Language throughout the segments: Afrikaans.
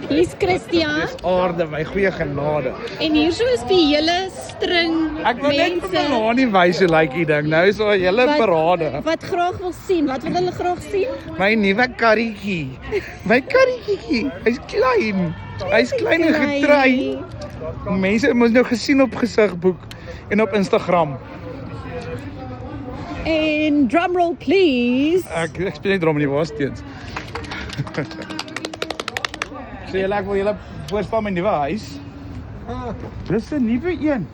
Hier's Christian. Dis aarde, my goeie genade. En hier so is die hele string Ek wil net vir mense Melanie wys hoe lyk die ding. Nou is al 'n hele parade. wat graag wil sien. Wat wil hulle graag sien? My nuwe karretjie. My karretjie. Hy's klein. Hy's klein en getrei. Mense het mos nou gesien op Gesigboek en op Instagram. En drumroll please. Ek speel net drum in die waarsteens. So julle ek wil julle voorstel my nuwe huis. Dis 'n nuwe een.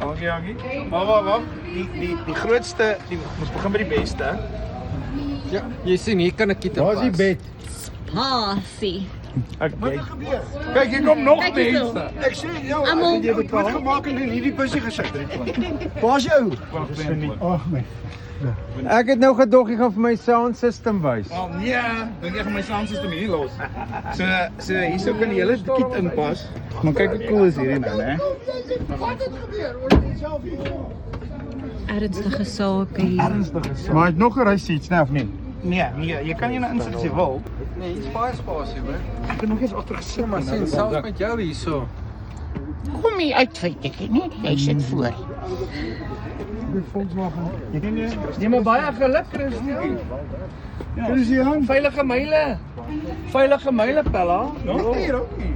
Dankie. Maar wag. Die grootste, ons begin by die beste. Ja, jy sien hier kan ek dit Waar is die bed? Spasie. Wat gebeur? Kyk, hier kom nog Kyk hier so. mense. Ek sê jou, Almal- ek het dit gemaak en in hierdie busie gesit. Waar's jou? Ag my. Ek het nou gedog jy gaan vir my sound system wys. Wel nee, dink ek gaan my sound system hier los. So hierso kan die hele kit inpas. Maar kyk hoe cool is hierdie nou, né? Ernstige sake hier. Ernstig is. Maar het nog 'n reisseats, né of nie? Nee, jy kan nie na insit as jy wil. Nee, hier's baie spasie, hoor. Ek het nog eens agter gesit. Maar sien, selfs met jou hierso. Kom hier uit, feitjie, nie? Jy sit voor. Jy moet baie geluk, Christian. Dis hier aan. Veilige myle. Veilige myle, Pella. Hier ook nie.